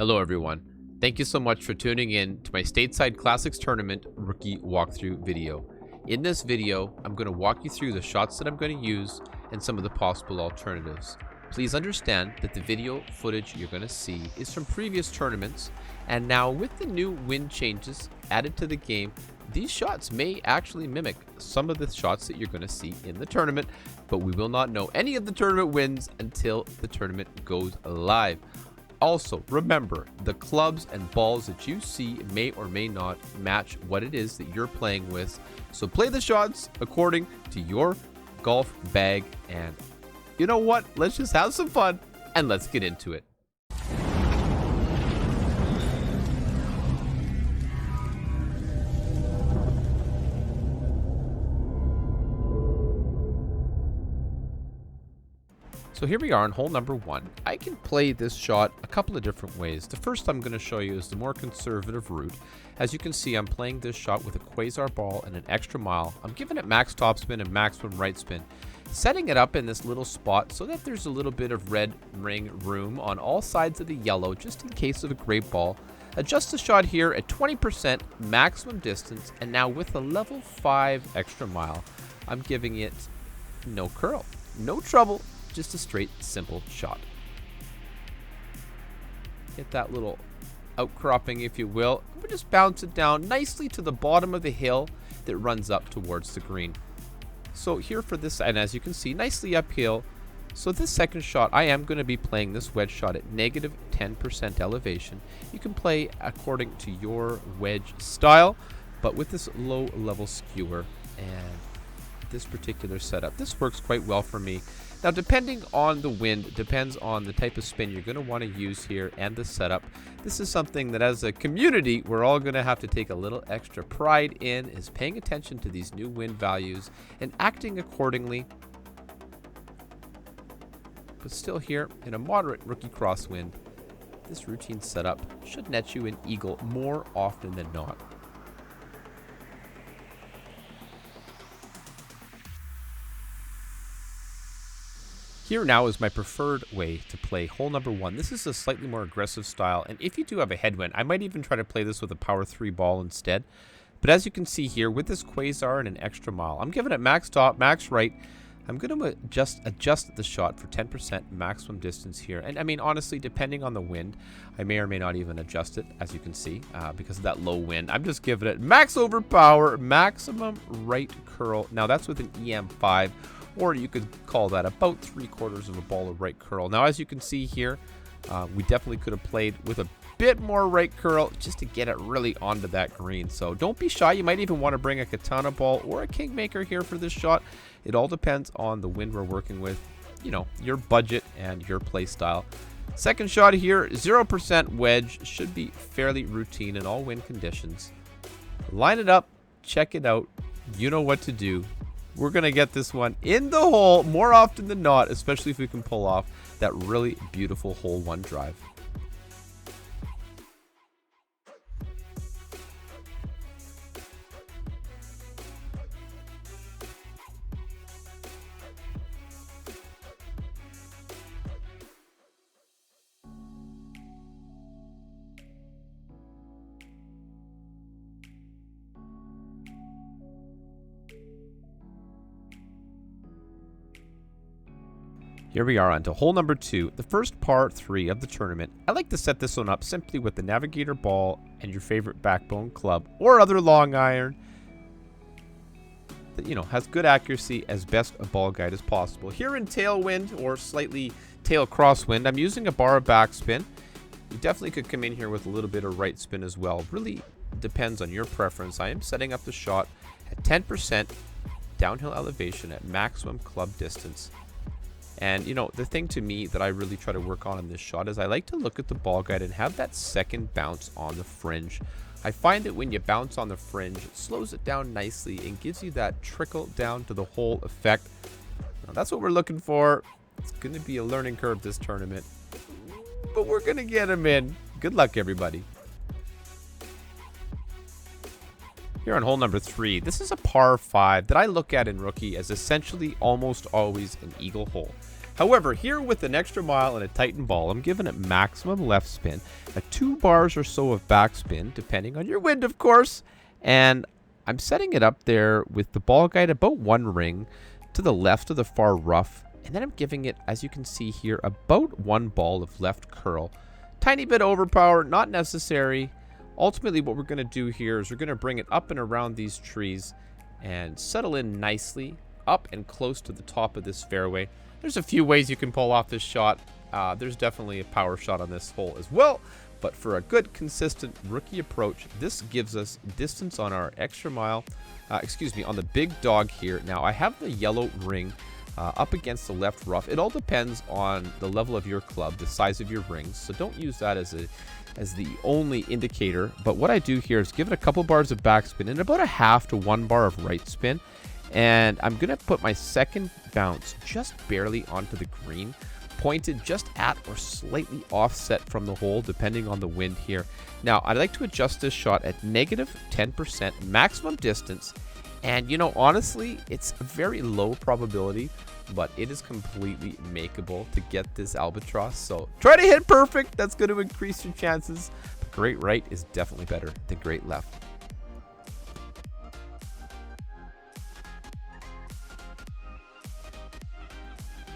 Hello everyone. Thank you so much for tuning in to my Stateside Classics Tournament rookie walkthrough video. In this video, I'm going to walk you through the shots that I'm going to use and some of the possible alternatives. Please understand that the video footage you're going to see is from previous tournaments, and now with the new wind changes added to the game, these shots may actually mimic some of the shots that you're going to see in the tournament, but we will not know any of the tournament wins until the tournament goes live. Also, remember, the clubs and balls that you see may or may not match what it is that you're playing with. So play the shots according to your golf bag. And you know what? Let's just have some fun and let's get into it. So here we are on hole number 1. I can play this shot a couple of different ways. The first I'm going to show you is the more conservative route. As you can see, I'm playing this shot with a quasar ball and an extra mile. I'm giving it max topspin and maximum right spin, setting it up in this little spot so that there's a little bit of red ring room on all sides of the yellow just in case of a great ball. Adjust the shot here at 20% maximum distance, and now with a level 5 extra mile, I'm giving it no curl, no trouble. Just a straight, simple shot. Get that little outcropping, if you will. We just bounce it down nicely to the bottom of the hill that runs up towards the green. So here for this, and as you can see, nicely uphill. So this second shot, I am going to be playing this wedge shot at negative 10% elevation. You can play according to your wedge style, but with this low level skewer and this particular setup, this works quite well for me. Now, depending on the wind, depends on the type of spin you're going to want to use here and the setup. This is something that as a community, we're all going to have to take a little extra pride in, is paying attention to these new wind values and acting accordingly. But still here, in a moderate rookie crosswind, this routine setup should net you an eagle more often than not. Here now is my preferred way to play hole number 1. This is a slightly more aggressive style, and if you do have a headwind, I might even try to play this with a power 3 ball instead. But as you can see here, with this quasar and an extra mile, I'm giving it max top, max right. I'm going to adjust the shot for 10% maximum distance here. And I mean, honestly, depending on the wind, I may or may not even adjust it, as you can see, because of that low wind. I'm just giving it max overpower, maximum right curl. Now, that's with an EM5. Or you could call that about 3/4 of a ball of right curl. Now, as you can see here, we definitely could have played with a bit more right curl just to get it really onto that green. So don't be shy. You might even want to bring a katana ball or a kingmaker here for this shot. It all depends on the wind we're working with, you know, your budget and your play style. Second shot here, 0% wedge, should be fairly routine in all wind conditions. Line it up, check it out. You know what to do. We're going to get this one in the hole more often than not, especially if we can pull off that really beautiful hole 1 drive. Here we are on to hole number 2, the first par 3 of the tournament. I like to set this one up simply with the navigator ball and your favorite backbone club or other long iron that, you know, has good accuracy as best a ball guide as possible. Here in tailwind or slightly tail crosswind, I'm using a bar of backspin. You definitely could come in here with a little bit of right spin as well. Really depends on your preference. I am setting up the shot at 10% downhill elevation at maximum club distance. And, you know, the thing to me that I really try to work on in this shot is I like to look at the ball guide and have that second bounce on the fringe. I find that when you bounce on the fringe, it slows it down nicely and gives you that trickle down to the hole effect. Now, that's what we're looking for. It's going to be a learning curve this tournament, but we're going to get him in. Good luck, everybody. Here on hole number 3, this is a par 5 that I look at in rookie as essentially almost always an eagle hole. However, here with an extra mile and a Titan ball, I'm giving it maximum left spin, a 2 bars or so of backspin, depending on your wind, of course, and I'm setting it up there with the ball guide about 1 ring to the left of the far rough, and then I'm giving it, as you can see here, about 1 ball of left curl. Tiny bit overpower, not necessary. Ultimately, what we're going to do here is we're going to bring it up and around these trees and settle in nicely up and close to the top of this fairway. There's a few ways you can pull off this shot. There's definitely a power shot on this hole as well. But for a good, consistent rookie approach, this gives us distance on our extra mile. On the big dog here. Now, I have the yellow ring up against the left rough. It all depends on the level of your club, the size of your rings. So don't use that as the only indicator. But what I do here is give it a couple bars of backspin and about a half to 1 bar of right spin. And I'm going to put my second bounce just barely onto the green, pointed just at or slightly offset from the hole, depending on the wind here. Now, I'd like to adjust this shot at negative 10% maximum distance. And, you know, honestly, it's a very low probability, but it is completely makeable to get this albatross. So try to hit perfect. That's going to increase your chances. But great right is definitely better than great left.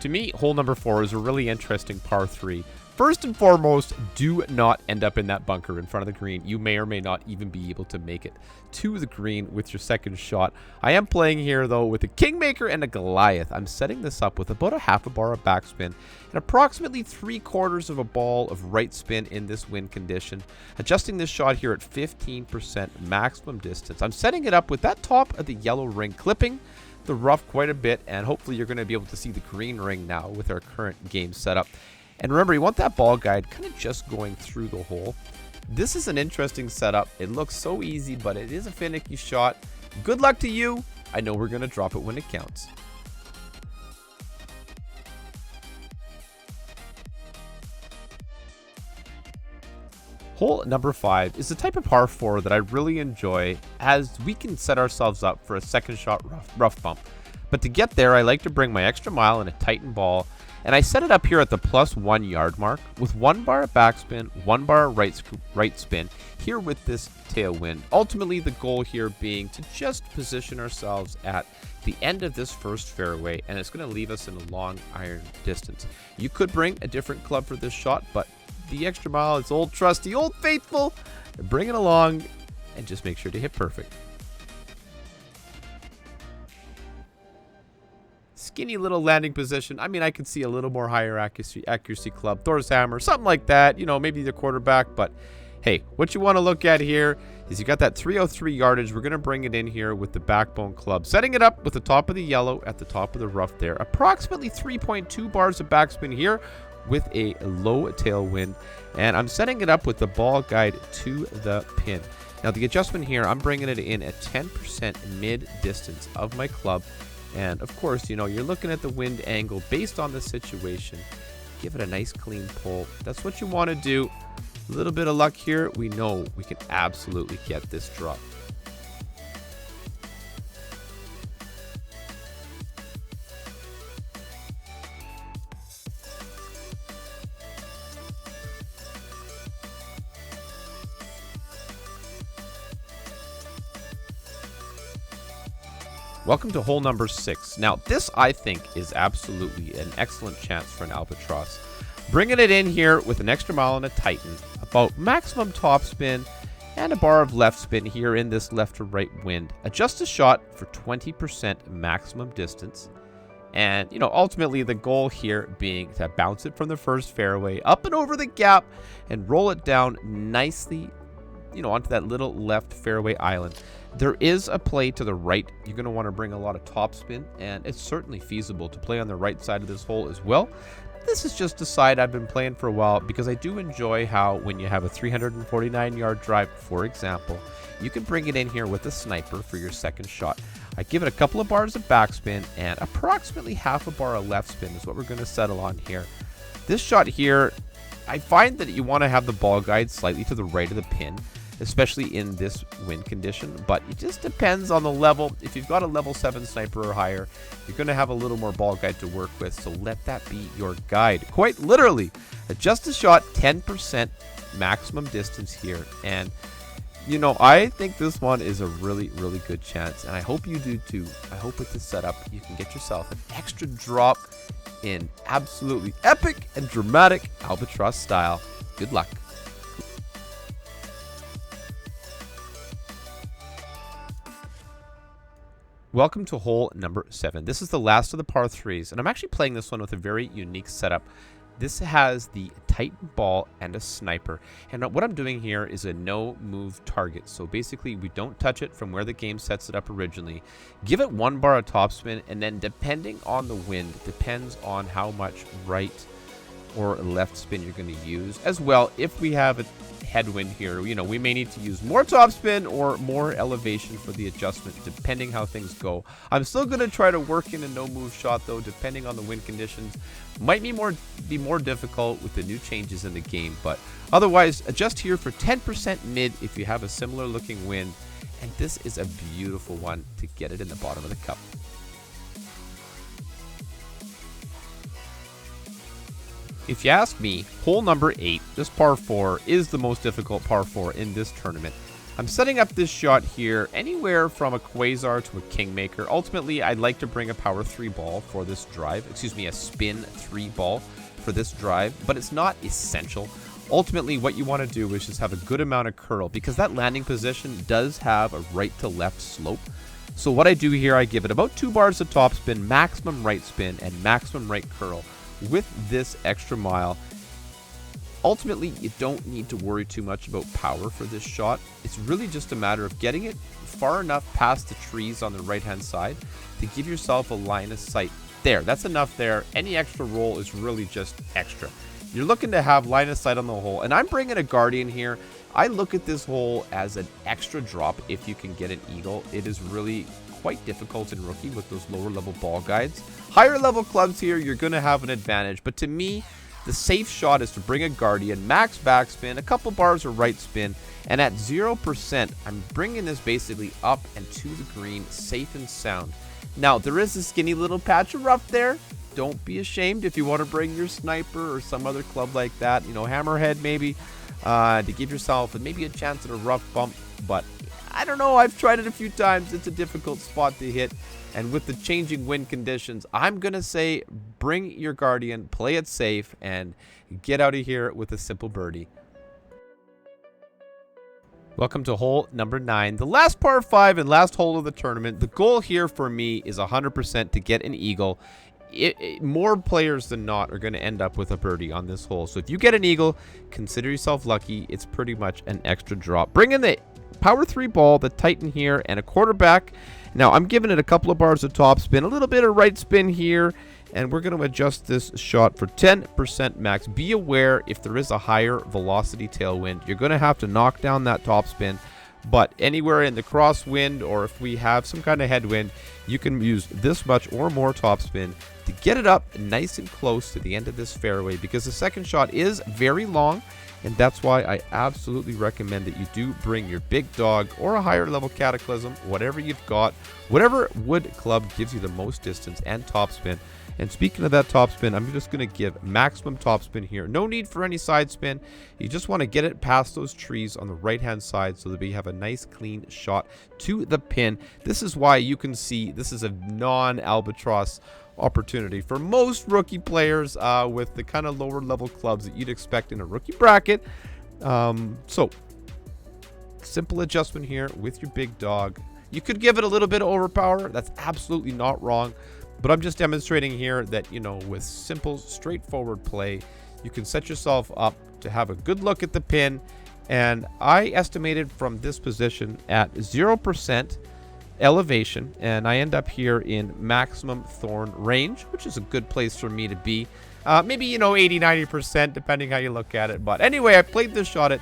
To me, hole number 4 is a really interesting par 3. First and foremost, do not end up in that bunker in front of the green. You may or may not even be able to make it to the green with your second shot. I am playing here, though, with a Kingmaker and a Goliath. I'm setting this up with about a half a bar of backspin and approximately 3/4 of a ball of right spin in this wind condition. Adjusting this shot here at 15% maximum distance. I'm setting it up with that top of the yellow ring clipping the rough quite a bit, and hopefully you're going to be able to see the green ring now with our current game setup. And remember, you want that ball guide kind of just going through the hole. This is an interesting setup. It looks so easy, but it is a finicky shot. Good luck to you. I know we're going to drop it when it counts. Hole number 5 is the type of par 4 that I really enjoy, as we can set ourselves up for a second shot rough bump. But to get there, I like to bring my extra mile and a Titan ball, and I set it up here at the +1 yard mark with 1 bar of backspin, 1 bar of right spin here with this tailwind. Ultimately, the goal here being to just position ourselves at the end of this first fairway, and it's going to leave us in a long iron distance. You could bring a different club for this shot, but the extra mile is old trusty, old faithful. Bring it along and just make sure to hit perfect. Skinny little landing position. I mean, I could see a little more higher accuracy club, Thor's hammer, something like that. You know, maybe the quarterback. But hey, what you want to look at here is you got that 303 yardage. We're going to bring it in here with the backbone club, setting it up with the top of the yellow at the top of the rough there. Approximately 3.2 bars of backspin here with a low tailwind, and I'm setting it up with the ball guide to the pin. Now the adjustment here, I'm bringing it in at 10% mid distance of my club, and of course, you know, you're looking at the wind angle based on the situation. Give it a nice clean pull. That's what you want to do. A little bit of luck here, we know we can absolutely get this drop. Welcome to hole number 6. Now, this, I think, is absolutely an excellent chance for an albatross. Bringing it in here with an extra mile and a Titan, about maximum top spin, and a bar of left spin here in this left to right wind. Adjust the shot for 20% maximum distance. And, you know, ultimately the goal here being to bounce it from the first fairway up and over the gap and roll it down nicely, you know, onto that little left fairway island. There is a play to the right. You're going to want to bring a lot of topspin, and it's certainly feasible to play on the right side of this hole as well. This is just a side I've been playing for a while because I do enjoy how when you have a 349-yard drive, for example, you can bring it in here with a sniper for your second shot. I give it a couple of bars of backspin and approximately half a bar of left spin is what we're going to settle on here. This shot here, I find that you want to have the ball guide slightly to the right of the pin. especially in this wind condition, but it just depends on the level. If you've got a level 7 sniper or higher, you're going to have a little more ball guide to work with, so let that be your guide. Quite literally, adjust the shot 10% maximum distance here, and you know, I think this one is a really, really good chance, and I hope you do too. I hope with this setup, you can get yourself an extra drop in absolutely epic and dramatic albatross style. Good luck. Welcome to hole number 7. This is the last of the par 3s, and I'm actually playing this one with a very unique setup. This has the Titan ball and a sniper, and what I'm doing here is a no move target. So basically we don't touch it from where the game sets it up originally. Give it 1 bar of topspin, and then depending on the wind, depends on how much right or left spin you're going to use. As well, if we have a headwind here, you know, we may need to use more topspin or more elevation for the adjustment, depending how things go. I'm still going to try to work in a no move shot though, depending on the wind conditions. Might be more difficult with the new changes in the game, but otherwise adjust here for 10% mid if you have a similar looking wind, and this is a beautiful one to get it in the bottom of the cup. If you ask me, hole number 8, this par 4, is the most difficult par 4 in this tournament. I'm setting up this shot here anywhere from a quasar to a kingmaker. Ultimately, I'd like to bring a power 3 ball for this drive. Excuse me, a spin 3 ball for this drive, but it's not essential. Ultimately, what you want to do is just have a good amount of curl, because that landing position does have a right to left slope. So what I do here, I give it about 2 bars of topspin, maximum right spin, and maximum right curl. With this extra mile, ultimately you don't need to worry too much about power for this shot. It's really just a matter of getting it far enough past the trees on the right hand side to give yourself a line of sight. There, that's enough there. Any extra roll is really just extra. You're looking to have line of sight on the hole, and I'm bringing a guardian here. I look at this hole as an extra drop if you can get an eagle. It is really quite difficult in rookie with those lower level ball guides. Higher level clubs here, you're going to have an advantage, but to me, the safe shot is to bring a guardian, max backspin, a couple bars of right spin, and at 0%, I'm bringing this basically up and to the green, safe and sound. Now, there is a skinny little patch of rough there. Don't be ashamed if you want to bring your sniper or some other club like that, you know, hammerhead maybe, to give yourself maybe a chance at a rough bump, but I don't know, I've tried it a few times. It's a difficult spot to hit, and with the changing wind conditions, I'm gonna say bring your guardian, play it safe, and get out of here with a simple birdie. Welcome to hole number 9, the last par 5 and last hole of the tournament. The goal here for me is 100% to get an eagle. More players than not are going to end up with a birdie on this hole. So if you get an eagle, consider yourself lucky. It's pretty much an extra drop. Bring in the power 3 ball, the Titan here, and a quarterback. Now I'm giving it a couple of bars of top spin, a little bit of right spin here, and we're going to adjust this shot for 10% max. Be aware, if there is a higher velocity tailwind, you're going to have to knock down that top spin. But anywhere in the crosswind, or if we have some kind of headwind, you can use this much or more topspin to get it up nice and close to the end of this fairway, because the second shot is very long, and that's why I absolutely recommend that you do bring your big dog or a higher level cataclysm, whatever you've got, whatever wood club gives you the most distance and topspin. And speaking of that topspin, I'm just going to give maximum topspin here. No need for any side spin. You just want to get it past those trees on the right-hand side so that we have a nice clean shot to the pin. This is why you can see this is a non-albatross opportunity for most rookie players with the kind of lower level clubs that you'd expect in a rookie bracket. So simple adjustment here with your big dog. You could give it a little bit of overpower. That's absolutely not wrong. But I'm just demonstrating here that, you know, with simple, straightforward play, you can set yourself up to have a good look at the pin. And I estimated from this position at 0% elevation, and I end up here in maximum thorn range, which is a good place for me to be. Maybe, you know, 80-90%, depending how you look at it. But anyway, I played this shot at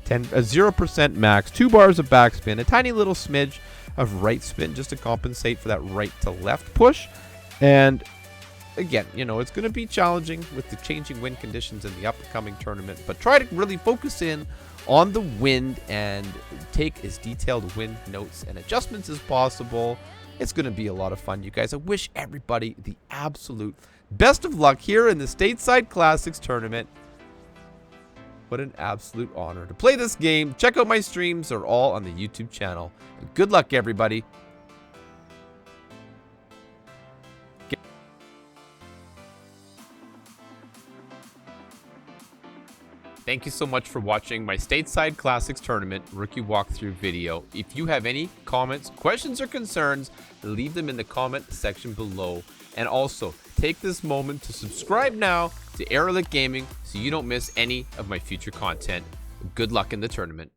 0% max, 2 bars of backspin, a tiny little smidge of right spin just to compensate for that right to left push. And again, you know, it's going to be challenging with the changing wind conditions in the upcoming tournament, but try to really focus in on the wind and take as detailed wind notes and adjustments as possible. It's going to be a lot of fun, you guys. I wish everybody the absolute best of luck here in the Stateside Classics tournament. What an absolute honor to play this game. Check out my streams. They're all on the YouTube channel. Good luck, everybody. Thank you so much for watching my Stateside Classics Tournament rookie walkthrough video. If you have any comments, questions, or concerns, leave them in the comment section below. And also, take this moment to subscribe now to Erelic Gaming so you don't miss any of my future content. Good luck in the tournament.